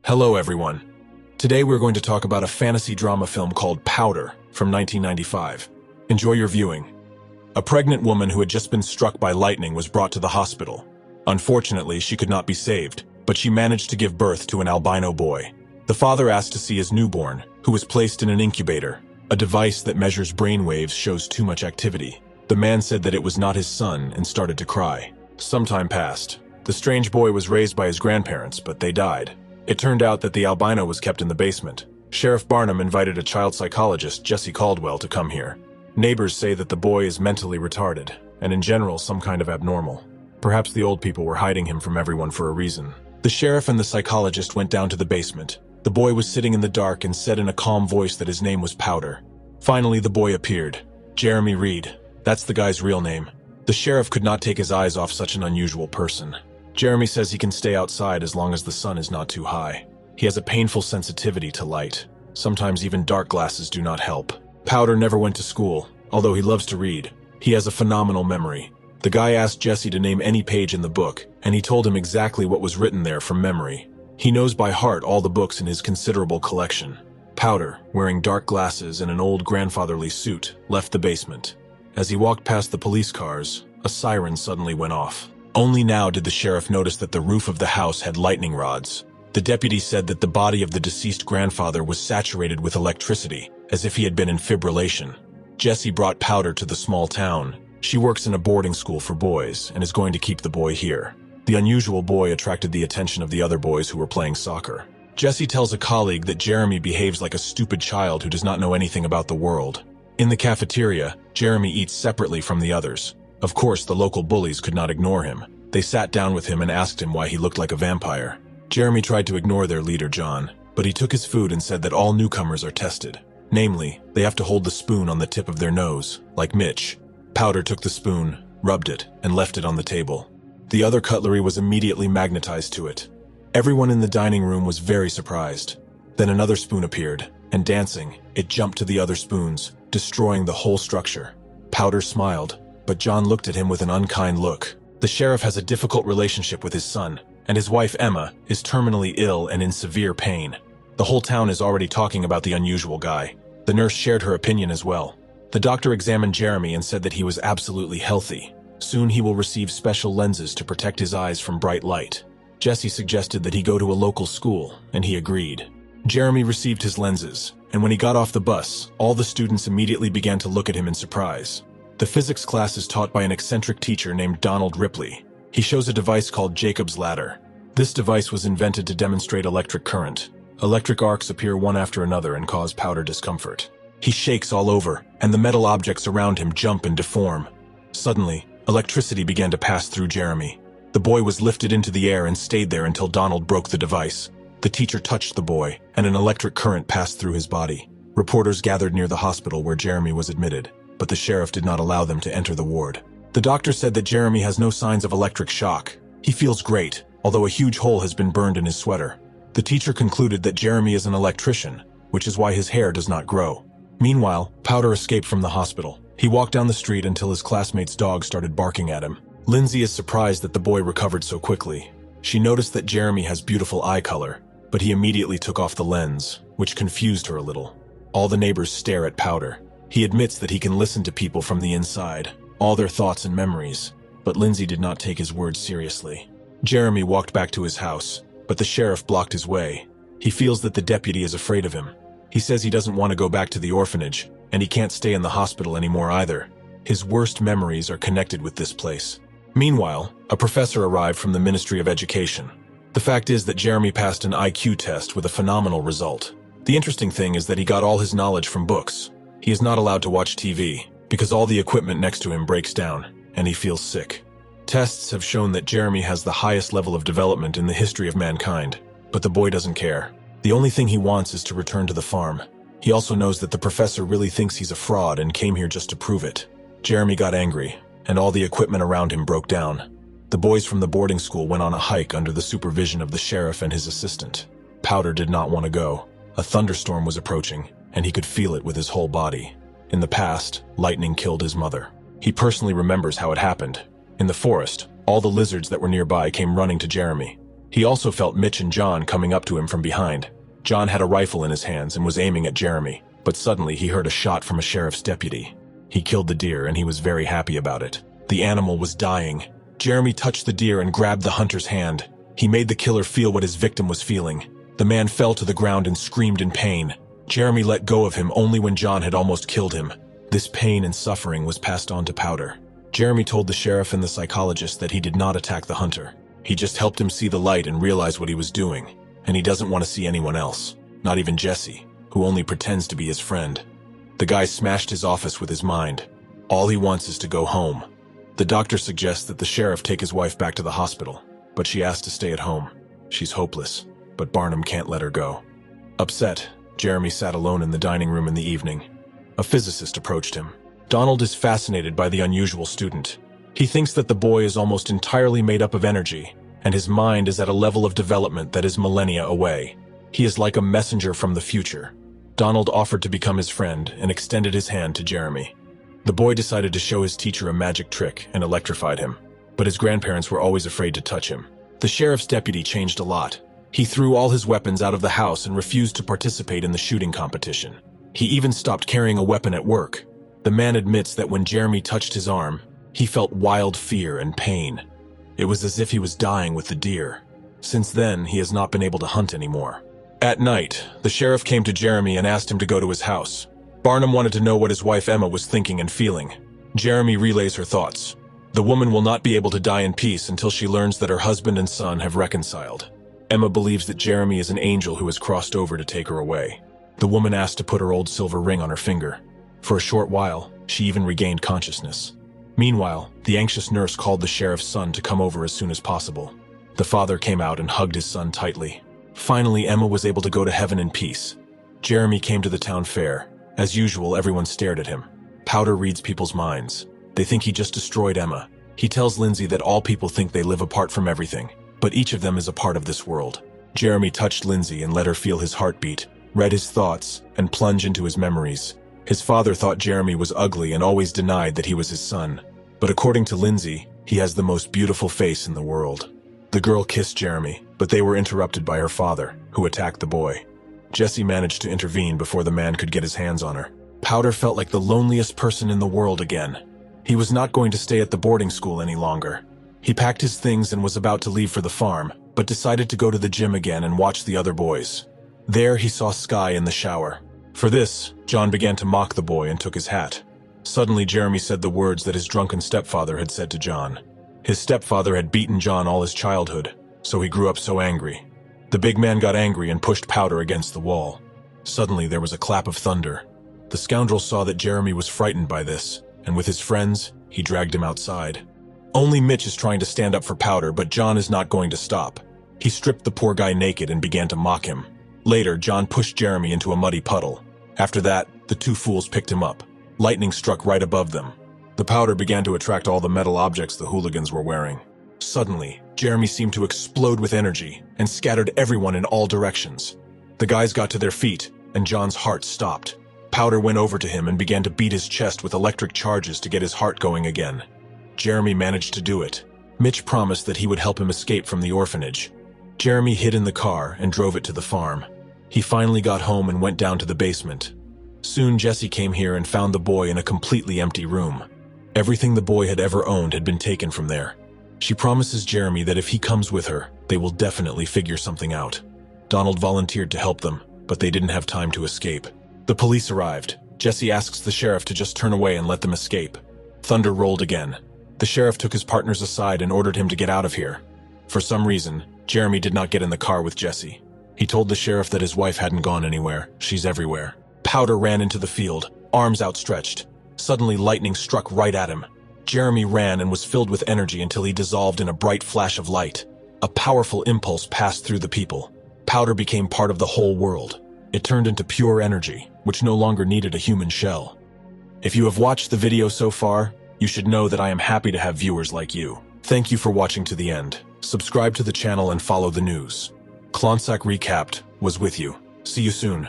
Hello everyone. Today we're going to talk about a fantasy drama film called Powder from 1995. Enjoy your viewing. A pregnant woman who had just been struck by lightning was brought to the hospital. Unfortunately, she could not be saved, but she managed to give birth to an albino boy. The father asked to see his newborn, who was placed in an incubator. A device that measures brain waves shows too much activity. The man said that it was not his son and started to cry. Some time passed. The strange boy was raised by his grandparents, but they died. It turned out that the albino was kept in the basement. Sheriff Barnum invited a child psychologist, Jesse Caldwell, to come here. Neighbors say that the boy is mentally retarded, and in general some kind of abnormal. Perhaps the old people were hiding him from everyone for a reason. The sheriff and the psychologist went down to the basement. The boy was sitting in the dark and said in a calm voice that his name was Powder. Finally, the boy appeared. Jeremy Reed. That's the guy's real name. The sheriff could not take his eyes off such an unusual person. Jeremy says he can stay outside as long as the sun is not too high. He has a painful sensitivity to light. Sometimes even dark glasses do not help. Powder never went to school, although he loves to read. He has a phenomenal memory. The guy asked Jesse to name any page in the book, and he told him exactly what was written there from memory. He knows by heart all the books in his considerable collection. Powder, wearing dark glasses and an old grandfatherly suit, left the basement. As he walked past the police cars, a siren suddenly went off. Only now did the sheriff notice that the roof of the house had lightning rods. The deputy said that the body of the deceased grandfather was saturated with electricity, as if he had been in fibrillation. Jesse brought Powder to the small town. She works in a boarding school for boys and is going to keep the boy here. The unusual boy attracted the attention of the other boys who were playing soccer. Jesse tells a colleague that Jeremy behaves like a stupid child who does not know anything about the world. In the cafeteria, Jeremy eats separately from the others. Of course, the local bullies could not ignore him. They sat down with him and asked him why he looked like a vampire. Jeremy tried to ignore their leader, John, but he took his food and said that all newcomers are tested. Namely, they have to hold the spoon on the tip of their nose, like Mitch. Powder took the spoon, rubbed it, and left it on the table. The other cutlery was immediately magnetized to it. Everyone in the dining room was very surprised. Then another spoon appeared, and dancing, it jumped to the other spoons, destroying the whole structure. Powder smiled, but John looked at him with an unkind look. The sheriff has a difficult relationship with his son, and his wife Emma is terminally ill and in severe pain. The whole town is already talking about the unusual guy. The nurse shared her opinion as well. The doctor examined Jeremy and said that he was absolutely healthy. Soon he will receive special lenses to protect his eyes from bright light. Jesse suggested that he go to a local school, and he agreed. Jeremy received his lenses, and when he got off the bus, all the students immediately began to look at him in surprise. The physics class is taught by an eccentric teacher named Donald Ripley. He shows a device called Jacob's Ladder. This device was invented to demonstrate electric current. Electric arcs appear one after another and cause Powder discomfort. He shakes all over, and the metal objects around him jump and deform. Suddenly, electricity began to pass through Jeremy. The boy was lifted into the air and stayed there until Donald broke the device. The teacher touched the boy, and an electric current passed through his body. Reporters gathered near the hospital where Jeremy was admitted, but the sheriff did not allow them to enter the ward. The doctor said that Jeremy has no signs of electric shock. He feels great, although a huge hole has been burned in his sweater. The teacher concluded that Jeremy is an electrician, which is why his hair does not grow. Meanwhile, Powder escaped from the hospital. He walked down the street until his classmate's dog started barking at him. Lindsay is surprised that the boy recovered so quickly. She noticed that Jeremy has beautiful eye color, but he immediately took off the lens, which confused her a little. All the neighbors stare at Powder. He admits that he can listen to people from the inside, all their thoughts and memories, but Lindsay did not take his words seriously. Jeremy walked back to his house, but the sheriff blocked his way. He feels that the deputy is afraid of him. He says he doesn't want to go back to the orphanage, and he can't stay in the hospital anymore either. His worst memories are connected with this place. Meanwhile, a professor arrived from the Ministry of Education. The fact is that Jeremy passed an IQ test with a phenomenal result. The interesting thing is that he got all his knowledge from books. He is not allowed to watch TV, because all the equipment next to him breaks down, and he feels sick. Tests have shown that Jeremy has the highest level of development in the history of mankind, but the boy doesn't care. The only thing he wants is to return to the farm. He also knows that the professor really thinks he's a fraud and came here just to prove it. Jeremy got angry, and all the equipment around him broke down. The boys from the boarding school went on a hike under the supervision of the sheriff and his assistant. Powder did not want to go. A thunderstorm was approaching, and he could feel it with his whole body. In the past, lightning killed his mother. He personally remembers how it happened. In the forest, all the lizards that were nearby came running to Jeremy. He also felt Mitch and John coming up to him from behind. John had a rifle in his hands and was aiming at Jeremy, but suddenly he heard a shot from a sheriff's deputy. He killed the deer and he was very happy about it. The animal was dying. Jeremy touched the deer and grabbed the hunter's hand. He made the killer feel what his victim was feeling. The man fell to the ground and screamed in pain. Jeremy let go of him only when John had almost killed him. This pain and suffering was passed on to Powder. Jeremy told the sheriff and the psychologist that he did not attack the hunter. He just helped him see the light and realize what he was doing. And he doesn't want to see anyone else, not even Jesse, who only pretends to be his friend. The guy smashed his office with his mind. All he wants is to go home. The doctor suggests that the sheriff take his wife back to the hospital, but she asks to stay at home. She's hopeless, but Barnum can't let her go. Upset, Jeremy sat alone in the dining room in the evening. A physicist approached him. Donald is fascinated by the unusual student. He thinks that the boy is almost entirely made up of energy, and his mind is at a level of development that is millennia away. He is like a messenger from the future. Donald offered to become his friend and extended his hand to Jeremy. The boy decided to show his teacher a magic trick and electrified him, but his grandparents were always afraid to touch him. The sheriff's deputy changed a lot. He threw all his weapons out of the house and refused to participate in the shooting competition. He even stopped carrying a weapon at work. The man admits that when Jeremy touched his arm, he felt wild fear and pain. It was as if he was dying with the deer. Since then, he has not been able to hunt anymore. At night, the sheriff came to Jeremy and asked him to go to his house. Barnum wanted to know what his wife Emma was thinking and feeling. Jeremy relays her thoughts. The woman will not be able to die in peace until she learns that her husband and son have reconciled. Emma believes that Jeremy is an angel who has crossed over to take her away. The woman asked to put her old silver ring on her finger. For a short while, she even regained consciousness. Meanwhile, the anxious nurse called the sheriff's son to come over as soon as possible. The father came out and hugged his son tightly. Finally, Emma was able to go to heaven in peace. Jeremy came to the town fair. As usual, everyone stared at him. Powder reads people's minds. They think he just destroyed Emma. He tells Lindsay that all people think they live apart from everything, but each of them is a part of this world. Jeremy touched Lindsay and let her feel his heartbeat, read his thoughts, and plunge into his memories. His father thought Jeremy was ugly and always denied that he was his son. But according to Lindsay, he has the most beautiful face in the world. The girl kissed Jeremy, but they were interrupted by her father, who attacked the boy. Jesse managed to intervene before the man could get his hands on her. Powder felt like the loneliest person in the world again. He was not going to stay at the boarding school any longer. He packed his things and was about to leave for the farm, but decided to go to the gym again and watch the other boys. There he saw Sky in the shower. For this, John began to mock the boy and took his hat. Suddenly, Jeremy said the words that his drunken stepfather had said to John. His stepfather had beaten John all his childhood, so he grew up so angry. The big man got angry and pushed Powder against the wall. Suddenly, there was a clap of thunder. The scoundrel saw that Jeremy was frightened by this, and with his friends, he dragged him outside. Only Mitch is trying to stand up for Powder, but John is not going to stop. He stripped the poor guy naked and began to mock him. Later, John pushed Jeremy into a muddy puddle. After that, the two fools picked him up. Lightning struck right above them. The powder began to attract all the metal objects the hooligans were wearing. Suddenly, Jeremy seemed to explode with energy and scattered everyone in all directions. The guys got to their feet, and John's heart stopped. Powder went over to him and began to beat his chest with electric charges to get his heart going again. Jeremy managed to do it. Mitch promised that he would help him escape from the orphanage. Jeremy hid in the car and drove it to the farm. He finally got home and went down to the basement. Soon Jessie came here and found the boy in a completely empty room. Everything the boy had ever owned had been taken from there. She promises Jeremy that if he comes with her, they will definitely figure something out. Donald volunteered to help them, but they didn't have time to escape. The police arrived. Jessie asks the sheriff to just turn away and let them escape. Thunder rolled again. The sheriff took his partners aside and ordered him to get out of here. For some reason, Jeremy did not get in the car with Jessie. He told the sheriff that his wife hadn't gone anywhere. She's everywhere. Powder ran into the field, arms outstretched. Suddenly, lightning struck right at him. Jeremy ran and was filled with energy until he dissolved in a bright flash of light. A powerful impulse passed through the people. Powder became part of the whole world. It turned into pure energy, which no longer needed a human shell. If you have watched the video so far, you should know that I am happy to have viewers like you. Thank you for watching to the end. Subscribe to the channel and follow the news. Klontsak Recapped was with you. See you soon.